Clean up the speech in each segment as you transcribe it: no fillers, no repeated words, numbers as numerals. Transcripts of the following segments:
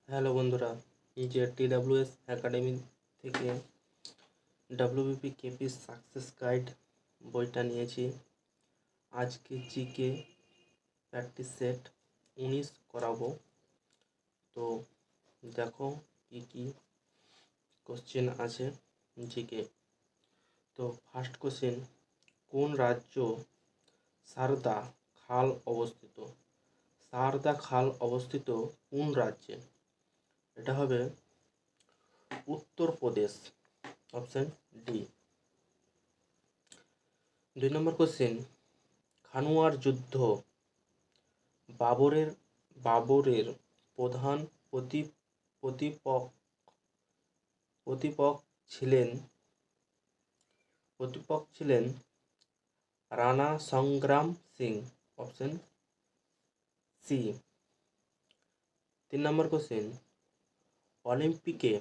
Hello বন্ধুরা, এই যে TWS একাডেমি থেকে WBP কেপি সাকসেস গাইড বইটা নিয়েছি। আজকে জিকে প্র্যাকটিস সেট 19 করাবো। তো দেখো কি কি কোশ্চেন আছে জিকে। তো ফার্স্ট কোশ্চেন, কোন রাজ্য সারদা খাল অবস্থিত? সারদা খাল অবস্থিত কোন রাজ্যে? এটা হবে উত্তরপ্রদেশ, অপশন ডি। 2 নম্বর কোশ্চেন, খানুয়ার যুদ্ধ বাবরের প্রধান প্রতিপক্ষ ছিলেন রাণা সংগ্রাম সিং, অপশন সি। 3 নম্বর কোশ্চেন, অলিম্পিকে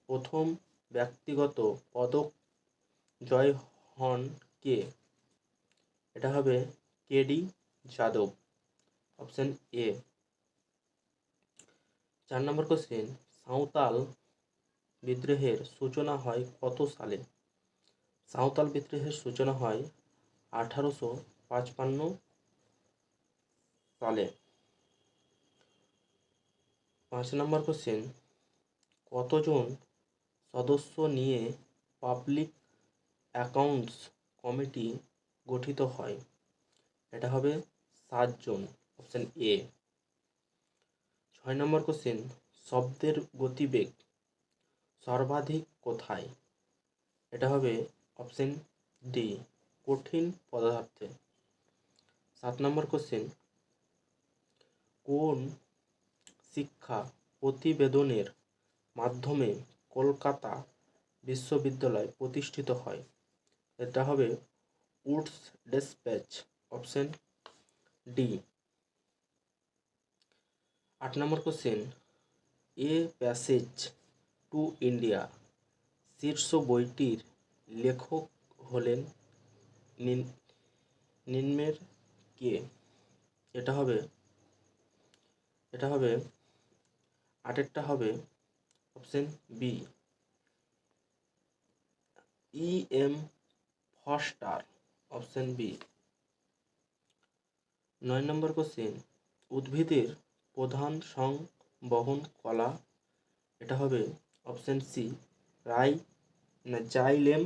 প্রথম ব্যক্তিগত পদক জয় হন কে? এটা হবে কেডি যাদব, অপশন এ। 4 নম্বর কোশ্চেন, সাঁওতাল বিদ্রোহের সূচনা হয় কত সালে? সাঁওতাল বিদ্রোহের সূচনা হয় 1855 সালে। 5 নম্বর কোশ্চেন, কতজন সদস্য নিয়ে পাবলিক অ্যাকাউন্টস কমিটি গঠিত হয়? এটা হবে 7 জন, অপশন এ। 6 নম্বর কোশ্চেন, শব্দের গতিবেগ সর্বাধিক কোথায়? এটা হবে অপশন ডি, কঠিন পদার্থে। 7 নম্বর কোশ্চেন, কোন শিক্ষা প্রতিবেদনের মাধ্যমে কলকাতা বিশ্ববিদ্যালয় প্রতিষ্ঠিত হয়? এটা হবে Woods despatch, option D. 8 number question, a passage to India শীর্ষ বইটির লেখক হলেন নিম্নের কে? এটা হবে আটেরটা হবে option B, E.M. Forster, option B. 9 নম্বর কোশ্চেন, উদ্ভিদের প্রধান সংবহন কলা? এটা হবে অপশন সি, জাইলেম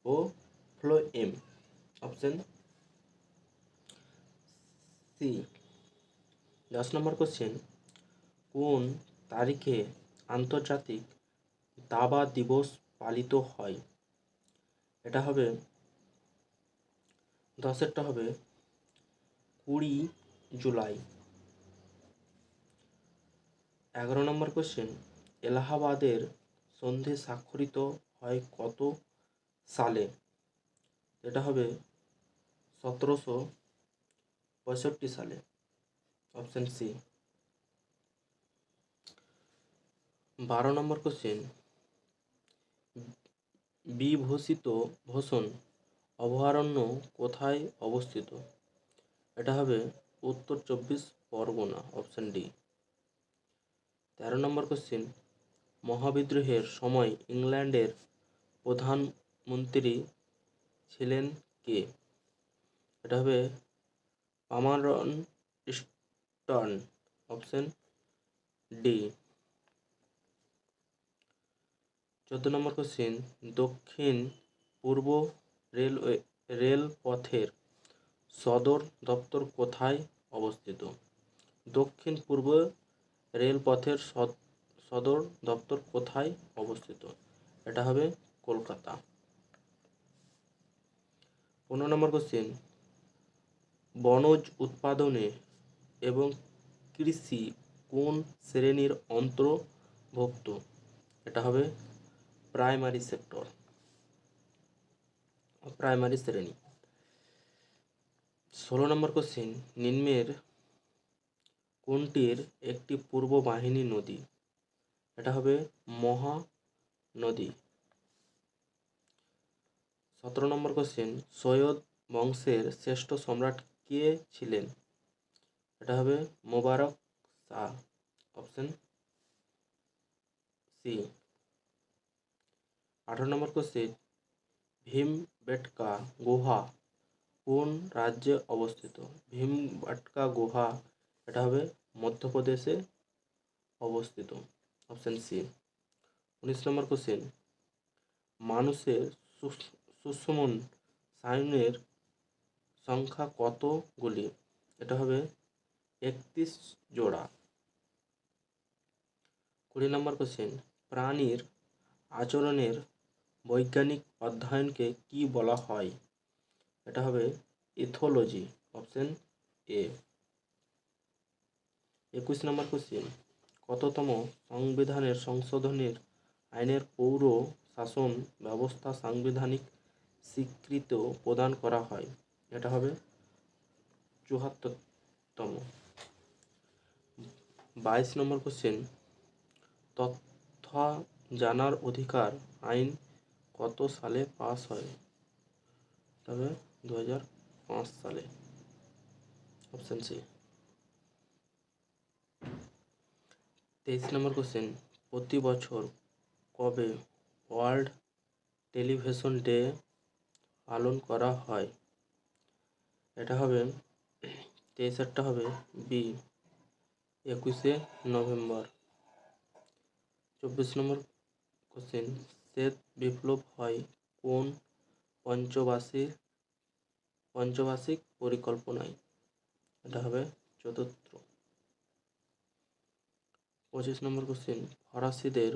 ও ফ্লোয়েম, অপশন সি। 10 নম্বর কোশ্চেন, কোন তারিখে আন্তর্জাতিক দাবা দিবস পালিত হয়? এটা হবে 10এরটা হবে 20 জুলাই। 11 নম্বর কোশ্চেন, এলাহাবাদের সন্ধি স্বাক্ষরিত হয় কত সালে? এটা হবে 1765 সালে, অপশন সি। 12 নম্বর কোশ্চেন, বিভূষিতভূষণ অভয়ারণ্য কোথায় অবস্থিত? এটা হবে উত্তর 24 পরগনা, অপশন ডি। 13 নম্বর কোশ্চেন, মহাবিদ্রোহের সময় ইংল্যান্ডের প্রধানমন্ত্রী ছিলেন কে? এটা হবে পামারন স্টন, অপশন ডি। 14 নম্বর কোশ্চেন, দক্ষিণ পূর্ব রেলপথের সদর দপ্তর কোথায় অবস্থিত? দক্ষিণ পূর্ব রেলপথের সদর দপ্তর কোথায় অবস্থিত? এটা হবে কলকাতা। 15 নম্বর কোশ্চেন, বনজ উৎপাদনে এবং কৃষি কোন শ্রেণীর অন্তর্ভুক্ত? এটা হবে প্রাইমারি সেক্টর, প্রাইমারি শ্রেণী। 16 নম্বর কোশ্চেন, নিম্নের কোনটির একটি পূর্ব বাহিনী নদী? এটা হবে মহানদী। 17 নম্বর কোশ্চেন, সৈয়দ বংশের শ্রেষ্ঠ সম্রাট কে ছিলেন? এটা হবে মোবারক শাহ, অপশন সি। 18 নম্বর কোশ্চেন, ভীমবেটকা গুহা কোন রাজ্যে অবস্থিত? ভীমবেটকা গুহা এটা হবে মধ্যপ্রদেশে অবস্থিত, অপশন সি। 19 নম্বর কোশ্চেন, মানুষের সুষুম্ন স্নায়ুর সংখ্যা কতগুলি? এটা হবে 31 জোড়া। 20 নম্বর কোশ্চেন, প্রাণীর আচরণের বৈজ্ঞানিক অধ্যয়নকে কি বলা হয়? এটা হবে ethology, option A. 21 number question, কততম সংবিধানের সংশোধনের আইনের পৌর শাসন ব্যবস্থা সাংবিধানিক স্বীকৃতি প্রদান করা হয়? এটা হবে 74তম। 22 নম্বর কোশ্চেন, তথ্য জানার অধিকার আইন কত সালে পাস হয়? তবে 2005 সালে, অপশন সি। 23 নম্বর কোশ্চেন, প্রতি বছর কবে ওয়ার্ল্ড টেলিভিশন ডে পালন করা হয়? এটা হবে 23টা হবে বি, 21শে নভেম্বর। 24 নম্বর কোশ্চেন, শ্বেত বিপ্লব হয় কোন পঞ্চবার্ষিক পরিকল্পনায়? এটা হবে চতুর্থ। 25 নম্বর কোশ্চেন, ফরাসিদের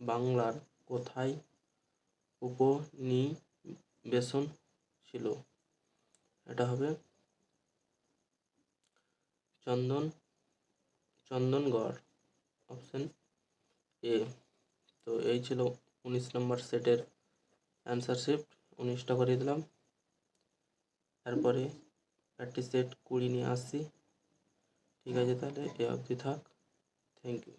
বাংলার কোথায় উপনিবেশন ছিল? এটা হবে চন্দনগড়, অপশন এ। তো এই ছিল 19 নম্বর সেটের অ্যান্সার শিফট, 19টা করে দিলাম। তারপরে প্র্যাকটিস সেট 20 নিয়ে আসছি। ঠিক আছে, তাহলে এ অবধি থাক। Thank you.